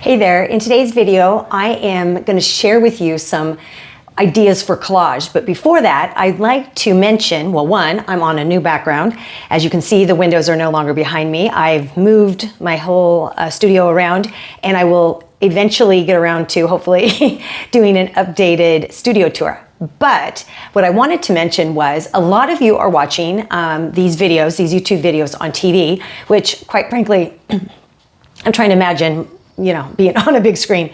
Hey there, in today's video, I am going to share with you some ideas for collage. But before that, I'd like to mention, well, one, I'm on a new background. As you can see, the windows are no longer behind me. I've moved my whole studio around, and I will eventually get around to hopefully doing an updated studio tour. But what I wanted to mention was a lot of you are watching these videos, these YouTube videos on TV, which quite frankly, I'm trying to imagine, being on a big screen.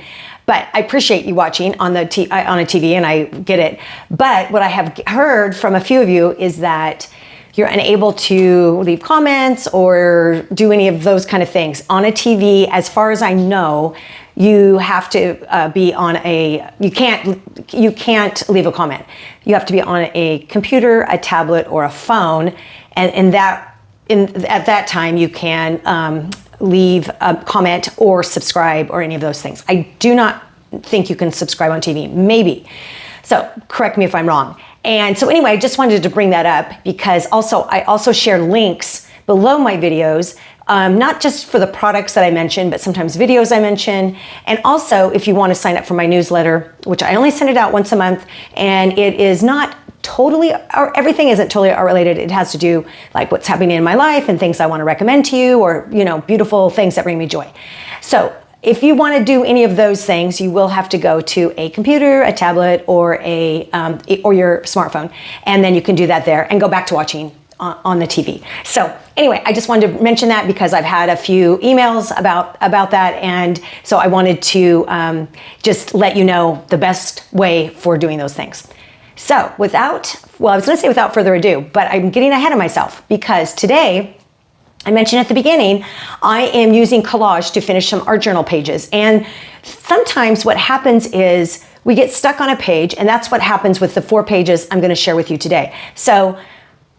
But I appreciate you watching on a TV, and I get it. But what I have heard from a few of you is that you're unable to leave comments or do any of those kind of things. On a TV, as far as I know, you have to be on you can't leave a comment. You have to be on a computer, a tablet, or a phone, and at that time you can leave a comment or subscribe or any of those things. I do not think you can subscribe on TV, maybe. So correct me if I'm wrong. And so anyway, I just wanted to bring that up because I also share links below my videos, not just for the products that I mentioned, but sometimes videos I mention. And also, if you want to sign up for my newsletter, which I only send it out once a month, and it is not totally, or everything isn't totally art related. It has to do like what's happening in my life and things I want to recommend to you, or beautiful things that bring me joy. So if you want to do any of those things, you will have to go to a computer, a tablet, or your smartphone, and then you can do that there and go back to watching on the TV. So anyway, I just wanted to mention that because I've had a few emails about that, and so I wanted to just let you know the best way for doing those things. So I was going to say without further ado, but I'm getting ahead of myself because today, I mentioned at the beginning, I am using collage to finish some art journal pages. And sometimes what happens is we get stuck on a page, and that's what happens with the 4 pages I'm going to share with you today. So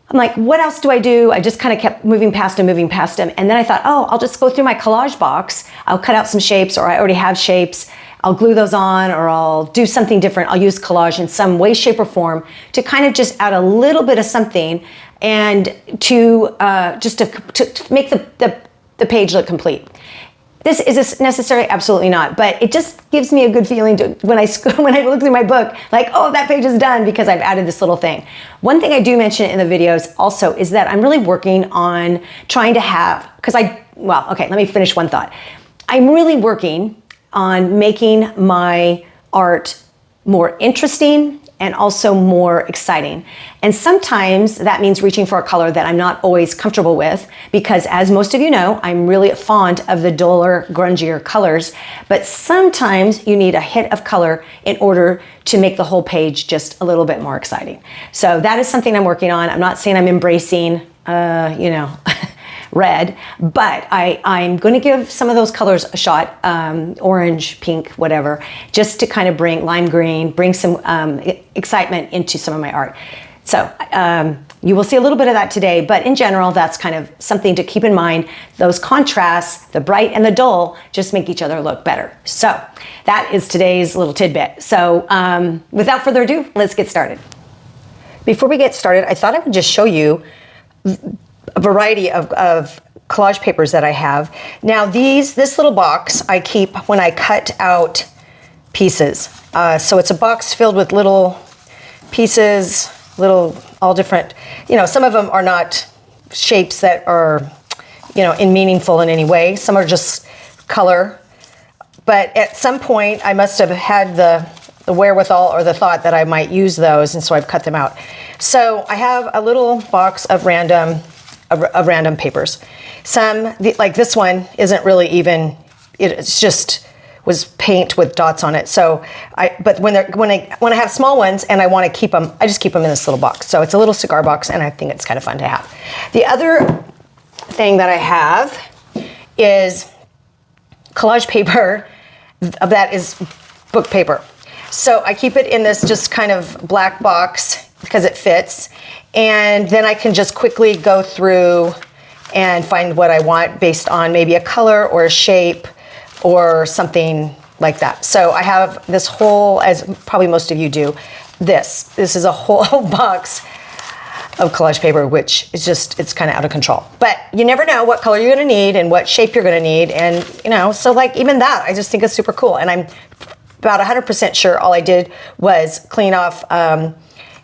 I'm like, what else do I do? I just kind of kept moving past them. And then I thought, I'll just go through my collage box. I'll cut out some shapes, or I already have shapes. I'll glue those on, or I'll do something different. I'll use collage in some way, shape, or form to kind of just add a little bit of something and to make the page look complete. Is this necessary? Absolutely not. But it just gives me a good feeling when I look through my book, like, oh, that page is done because I've added this little thing. One thing I do mention in the videos also is that I'm really working on trying to have, let me finish one thought. I'm really working on making my art more interesting and also more exciting. And sometimes that means reaching for a color that I'm not always comfortable with because, as most of you know, I'm really fond of the duller, grungier colors, but sometimes you need a hit of color in order to make the whole page just a little bit more exciting. So that is something I'm working on. I'm not saying I'm embracing, red, but I'm going to give some of those colors a shot, orange, pink, whatever, just to kind of bring lime green, bring some excitement into some of my art. So you will see a little bit of that today, but in general, that's kind of something to keep in mind. Those contrasts, the bright and the dull, just make each other look better. So that is today's little tidbit. So without further ado, let's get started. Before we get started, I thought I would just show you a variety of collage papers that I have. Now this little box I keep when I cut out pieces. So it's a box filled with little pieces, all different, some of them are not shapes that are, meaningful in any way. Some are just color. But at some point I must have had the wherewithal or the thought that I might use those, and so I've cut them out. So I have a little box of random papers. Like this one isn't really even, it's just was paint with dots on it. So but when I have small ones and I want to keep them, I just keep them in this little box. So it's a little cigar box, and I think it's kind of fun to have. The other thing that I have is collage paper that is book paper. So I keep it in this just kind of black box because it fits. And then I can just quickly go through and find what I want based on maybe a color or a shape or something like that. So I have this whole, as probably most of you do, this is a whole box of collage paper, which is just, it's kind of out of control. But you never know what color you're going to need and what shape you're going to need. And, you know, so like even that, I just think it's super cool. And I'm about 100% sure all I did was clean off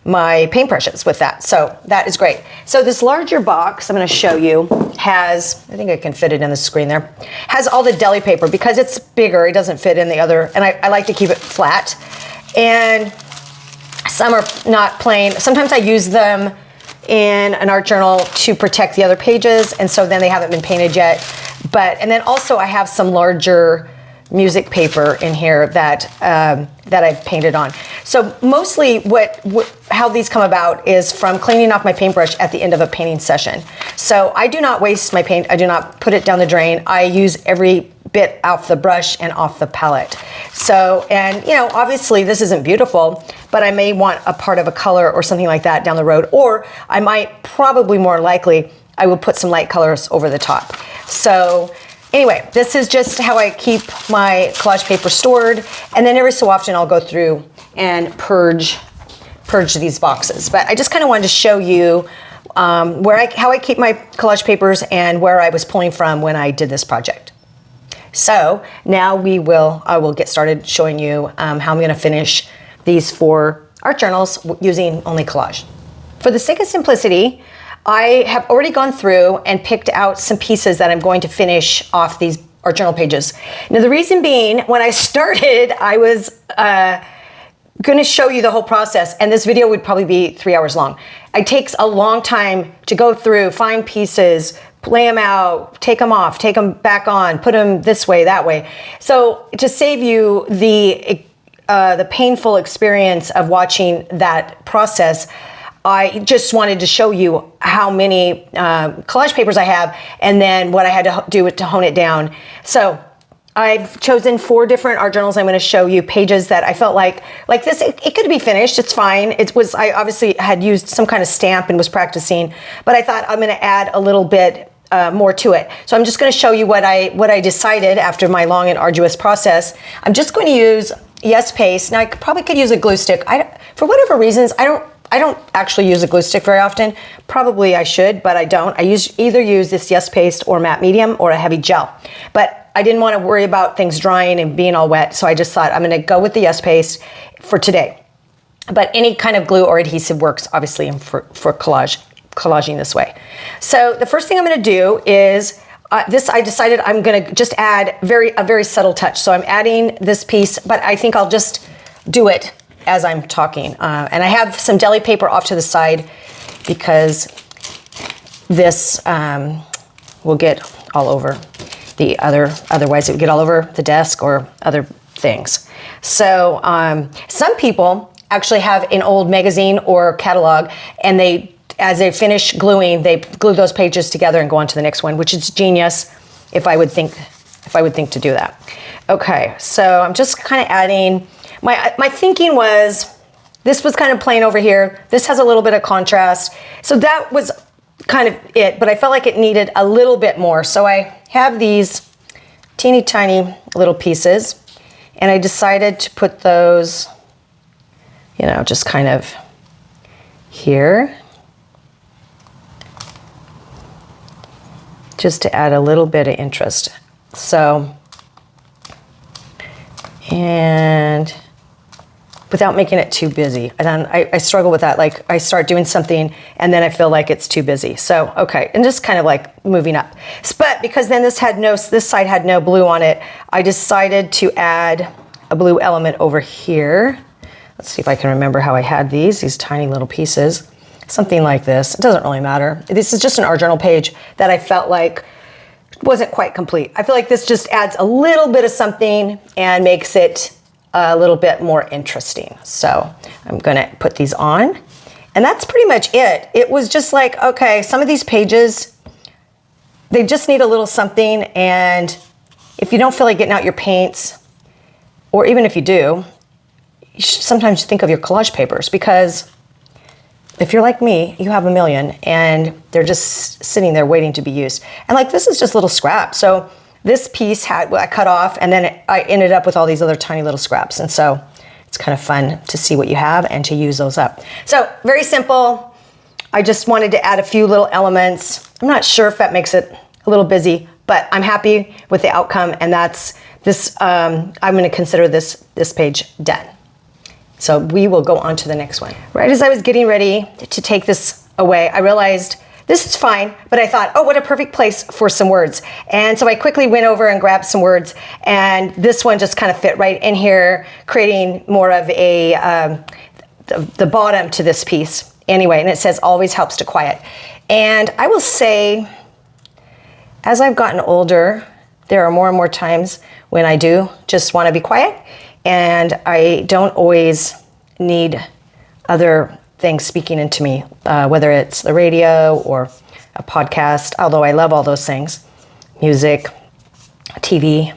my paintbrushes with that. So that is great. So this larger box I'm going to show you has, I think I can fit it in the screen there, has all the deli paper because it's bigger. It doesn't fit in the other, and I like to keep it flat. And some are not plain. Sometimes I use them in an art journal to protect the other pages, and so then they haven't been painted yet. But, and then also I have some larger music paper in here that that I've painted on. So mostly how these come about is from cleaning off my paintbrush at the end of a painting session. So I do not waste my paint. I do not put it down the drain. I use every bit off the brush and off the palette. So, and you know, obviously this isn't beautiful, but I may want a part of a color or something like that down the road, or I might, probably more likely, I will put some light colors over the top. So anyway, this is just how I keep my collage paper stored, and then every so often I'll go through and purge these boxes. But I just kind of wanted to show you how I keep my collage papers and where I was pulling from when I did this project. So now I will get started showing you how I'm going to finish these 4 art journals using only collage. For the sake of simplicity, I have already gone through and picked out some pieces that I'm going to finish off these art journal pages. Now the reason being, when I started, I was going to show you the whole process, and this video would probably be 3 hours long. It takes a long time to go through, find pieces, lay them out, take them off, take them back on, put them this way, that way. So to save you the painful experience of watching that process, I just wanted to show you how many collage papers I have, and then what I had to do to hone it down. So I've chosen 4 different art journals. I'm going to show you pages that I felt like this, it could be finished. It's fine. I obviously had used some kind of stamp and was practicing, but I thought I'm going to add a little bit more to it. So I'm just going to show you what I decided after my long and arduous process. I'm just going to use Yes Paste. Now I probably could use a glue stick. For whatever reasons, I don't actually use a glue stick very often. Probably I should, but I don't. I either use this Yes Paste or matte medium or a heavy gel. But I didn't want to worry about things drying and being all wet, so I just thought I'm going to go with the Yes Paste for today. But any kind of glue or adhesive works, obviously, for collaging this way. So the first thing I'm going to do is I decided I'm going to just add a very subtle touch. So I'm adding this piece, but I think I'll just do it as I'm talking. And I have some deli paper off to the side because this will get all over otherwise it would get all over the desk or other things. So some people actually have an old magazine or catalog, and as they finish gluing, they glue those pages together and go on to the next one, which is genius if I would think to do that. Okay, so I'm just kind of adding, my thinking was, this was kind of plain over here. This has a little bit of contrast. So that was kind of it, but I felt like it needed a little bit more. So I have these teeny tiny little pieces, and I decided to put those, you know, just kind of here, just to add a little bit of interest. So, and without making it too busy. And then I struggle with that. Like I start doing something and then I feel like it's too busy. So, okay. And just kind of like moving up. But because then this side had no blue on it, I decided to add a blue element over here. Let's see if I can remember how I had these tiny little pieces. Something like this. It doesn't really matter. This is just an art journal page that I felt like wasn't quite complete. I feel like this just adds a little bit of something and makes it a little bit more interesting. So I'm gonna put these on, and that's pretty much it. It was just like, okay, some of these pages, they just need a little something, and if you don't feel like getting out your paints, or even if you do, you should sometimes think of your collage papers, because if you're like me, you have a million and they're just sitting there waiting to be used. And like, this is just little scraps. So this piece I cut off, and then I ended up with all these other tiny little scraps. And so it's kind of fun to see what you have and to use those up. So very simple. I just wanted to add a few little elements. I'm not sure if that makes it a little busy, but I'm happy with the outcome, and that's this. I'm going to consider this page done. So we will go on to the next one. Right as I was getting ready to take this away, I realized this is fine, but I thought, oh, what a perfect place for some words. And so I quickly went over and grabbed some words, and this one just kind of fit right in here, creating more of a, the bottom to this piece anyway, and it says always helps to quiet. And I will say, as I've gotten older, there are more and more times when I do just want to be quiet, and I don't always need other things speaking into me, whether it's the radio or a podcast, although I love all those things, music, TV.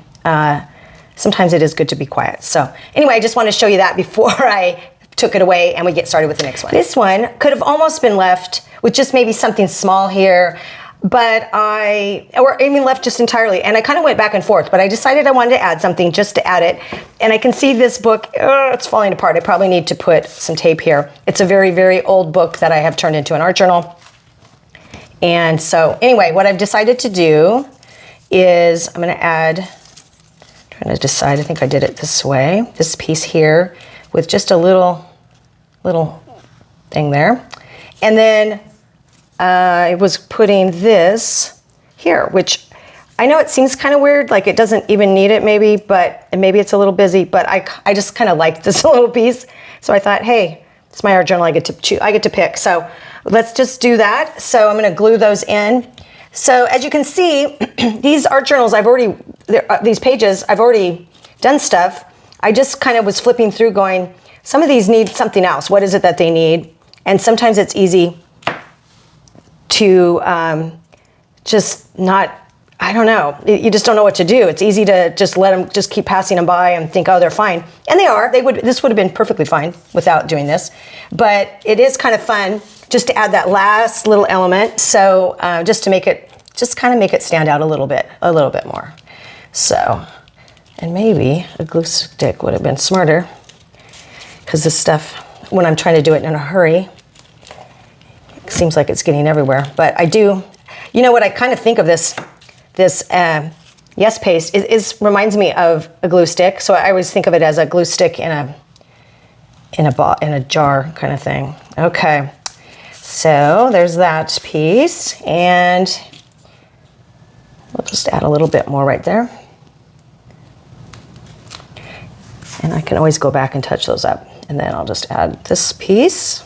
Sometimes it is good to be quiet. So anyway, I just want to show you that before I took it away and we get started with the next one. This one could have almost been left with just maybe something small here, but or even left just entirely. And I kind of went back and forth, but I decided I wanted to add something just to add it. And I can see this book, it's falling apart. I probably need to put some tape here. It's a very, very old book that I have turned into an art journal. And so anyway, what I've decided to do is I'm going to add, trying to decide, I think I did it this way, this piece here with just a little thing there. And then I was putting this here, which I know it seems kind of weird, like it doesn't even need it maybe, but maybe it's a little busy, but I just kind of liked this little piece. So I thought, hey, it's my art journal, I get to pick. So let's just do that. So I'm going to glue those in. So as you can see, these art journals, these pages, I've already done stuff. I just kind of was flipping through going, some of these need something else. What is it that they need? And sometimes it's easy to just not, I don't know, you just don't know what to do. It's easy to just let them, just keep passing them by and think, oh, they're fine. And they are, this would have been perfectly fine without doing this. But it is kind of fun just to add that last little element. So just to make it, just kind of make it stand out a little bit more. So, and maybe a glue stick would have been smarter, because this stuff, when I'm trying to do it in a hurry, it seems like it's getting everywhere. But I do, you know what I kind of think of this Yes paste is reminds me of a glue stick. So I always think of it as a glue stick in a jar kind of thing. Okay, so there's that piece, and we'll just add a little bit more right there. And I can always go back and touch those up. And then I'll just add this piece.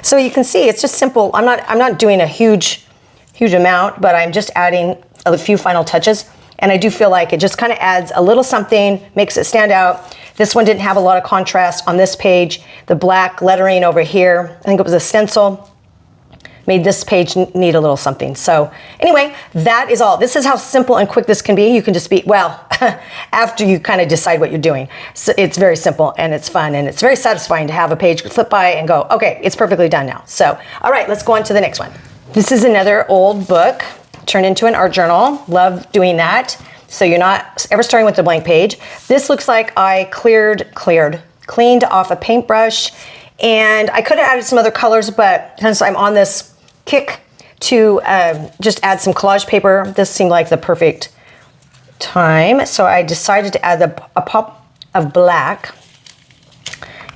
So you can see it's just simple. I'm not doing a huge amount, but I'm just adding a few final touches. And I do feel like it just kind of adds a little something, makes it stand out. This one didn't have a lot of contrast on this page. The black lettering over here, I think it was a stencil, made this page need a little something. So anyway, that is all. This is how simple and quick this can be. You can just be, well, after you kind of decide what you're doing. So it's very simple and it's fun and it's very satisfying to have a page flip by and go, okay, it's perfectly done now. So, all right, let's go on to the next one. This is another old book turned into an art journal. Love doing that. So you're not ever starting with a blank page. This looks like I cleaned off a paintbrush, and I could have added some other colors, but since I'm on this kick to just add some collage paper, this seemed like the perfect time. So I decided to add a pop of black,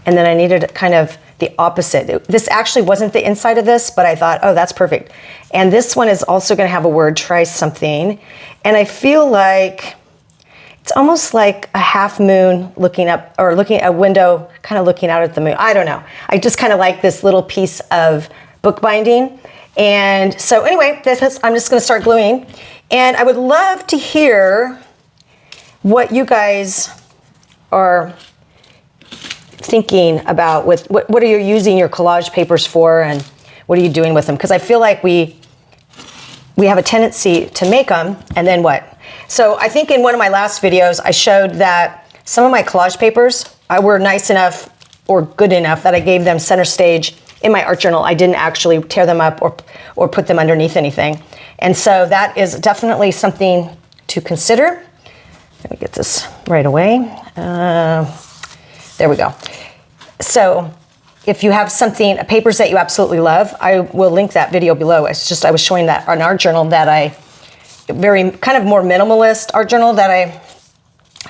and then I needed kind of the opposite. This actually wasn't the inside of this, but I thought, oh, that's perfect. And this one is also going to have a word, try something. And I feel like it's almost like a half moon looking up, or looking at a window, kind of looking out at the moon. I don't know. I just kind of like this little piece of bookbinding. And so anyway, I'm just going to start gluing. And I would love to hear what you guys are thinking about with what are you using your collage papers for, and what are you doing with them? Because I feel like we have a tendency to make them and then what? So I think in one of my last videos I showed that some of my collage papers were nice enough or good enough that I gave them center stage in my art journal. I didn't actually tear them up or put them underneath anything. And so that is definitely something to consider. Let me get this right away. There we go. So if you have something, papers that you absolutely love, I will link that video below. It's just, I was showing that on art journal that very kind of more minimalist art journal that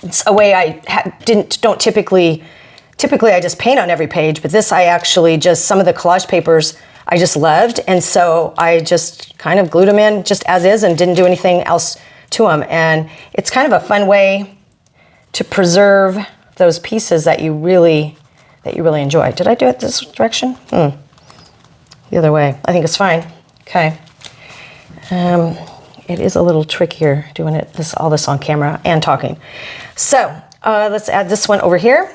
it's a way I don't typically I just paint on every page, but this I actually just, some of the collage papers I just loved. And so I just kind of glued them in just as is and didn't do anything else to them. And it's kind of a fun way to preserve those pieces that you really enjoy. Did I do it this direction? The other way. I think it's fine. Okay. It is a little trickier doing all this on camera and talking. So let's add this one over here.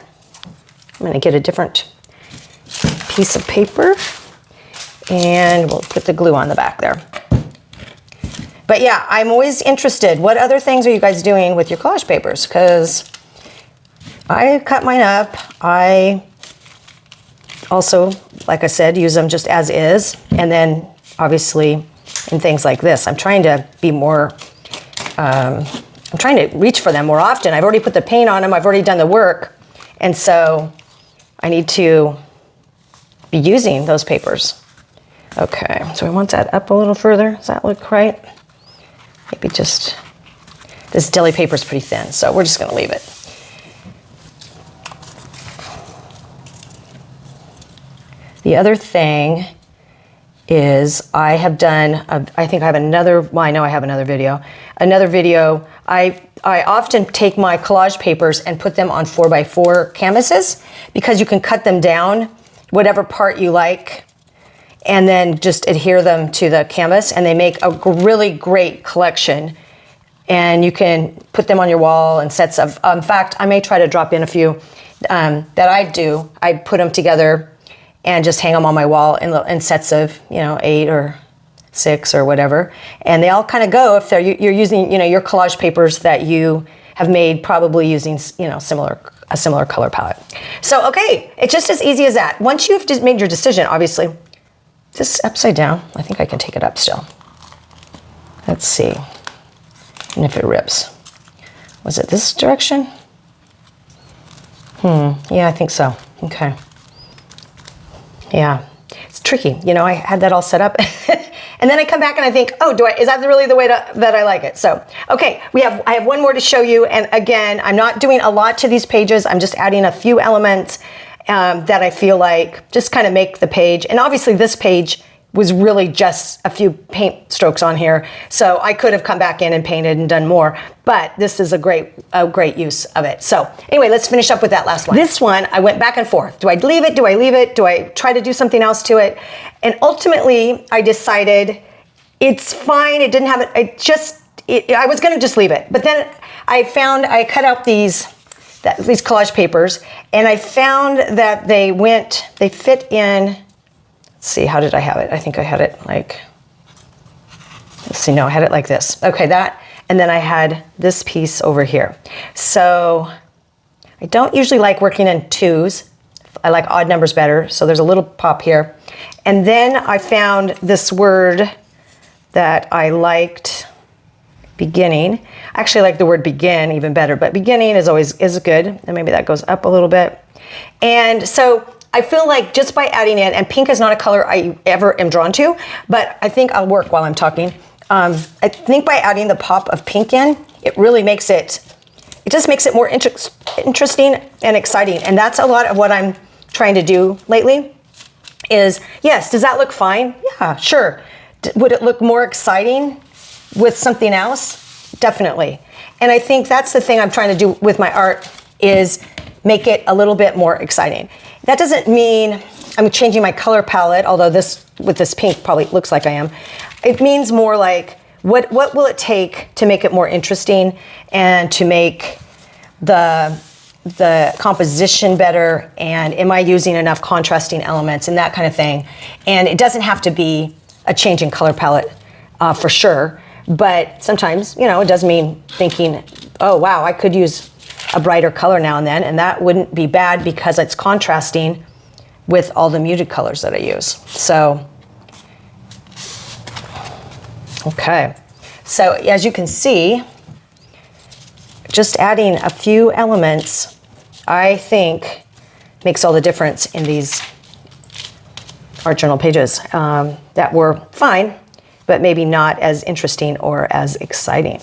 I'm going to get a different piece of paper and we'll put the glue on the back there. But yeah, I'm always interested. What other things are you guys doing with your collage papers? Because I cut mine up. I also, like I said, use them just as is. And then obviously in things like this, I'm trying to be more, I'm trying to reach for them more often. I've already put the paint on them. I've already done the work. And so I need to be using those papers. Okay, so I want that up a little further. Does that look right? Maybe just, this deli paper is pretty thin, so we're just gonna leave it. The other thing is I have done, I think I have another, well, I know I have another video. I often take my collage papers and put them on 4x4 canvases because you can cut them down, whatever part you like, and then just adhere them to the canvas, and they make a really great collection. And you can put them on your wall in sets of, in fact, I may try to drop in a few that I do. I put them together and just hang them on my wall in sets of, 8 or 6 or whatever. And they all kind of go if you're using, your collage papers that you have made, probably using, a similar color palette. So, okay, it's just as easy as that. Once you've just made your decision, obviously, this upside down, I think I can take it up still. Let's see. And if it rips. Was it this direction? Yeah, I think so. Okay. Yeah, it's tricky. I had that all set up and then I come back and I think, oh, is that really the way that I like it? So, okay, I have one more to show you. And again, I'm not doing a lot to these pages. I'm just adding a few elements that I feel like just kind of make the page. And obviously this page was really just a few paint strokes on here. So I could have come back in and painted and done more, but this is a great use of it. So anyway, let's finish up with that last one. This one, I went back and forth. Do I leave it? Do I leave it? Do I try to do something else to it? And ultimately I decided it's fine. It didn't have it. I was going to just leave it. But then I cut out these collage papers, and I found that they fit in. Let's see, how did I have it? I think I had it like, let's see, no, I had it like this. Okay, that, and then I had this piece over here. So I don't usually like working in twos. I like odd numbers better. So there's a little pop here. And then I found this word that I liked, beginning. I actually like the word begin even better, but beginning is good. And maybe that goes up a little bit. And so I feel like just by adding in, and pink is not a color I ever am drawn to, but I think I'll work while I'm talking. I think by adding the pop of pink in, it really makes it just makes it more interesting and exciting. And that's a lot of what I'm trying to do lately is, yes, does that look fine? Yeah, sure. Would it look more exciting with something else? Definitely. And I think that's the thing I'm trying to do with my art is make it a little bit more exciting. That doesn't mean I'm changing my color palette, although with this pink probably looks like I am. It means more like, what will it take to make it more interesting and to make the composition better, and am I using enough contrasting elements and that kind of thing. And it doesn't have to be a change in color palette for sure, but sometimes, it does mean thinking, oh wow, I could use a brighter color now and then, and that wouldn't be bad because it's contrasting with all the muted colors that I use. So, okay. So as you can see, just adding a few elements, I think, makes all the difference in these art journal pages that were fine, but maybe not as interesting or as exciting.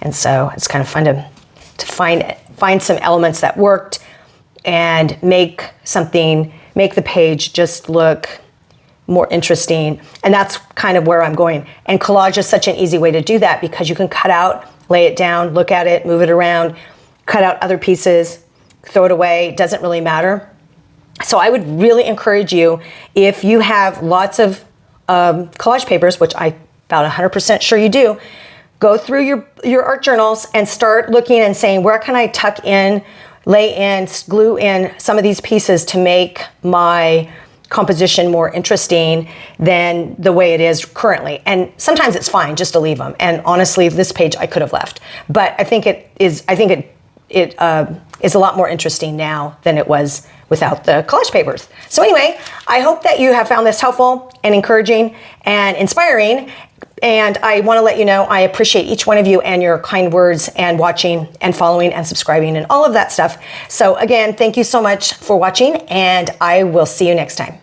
And so it's kind of fun to find some elements that worked and make the page just look more interesting. And that's kind of where I'm going. And collage is such an easy way to do that because you can cut out, lay it down, look at it, move it around, cut out other pieces, throw it away, it doesn't really matter. So I would really encourage you, if you have lots of collage papers, which I'm about 100% sure you do, go through your art journals and start looking and saying, where can I tuck in, lay in, glue in some of these pieces to make my composition more interesting than the way it is currently. And sometimes it's fine just to leave them. And honestly, this page I could have left, but I think it is a lot more interesting now than it was without the collage papers. So anyway, I hope that you have found this helpful and encouraging and inspiring. And I want to let you know I appreciate each one of you and your kind words and watching and following and subscribing and all of that stuff. So again, thank you so much for watching, and I will see you next time.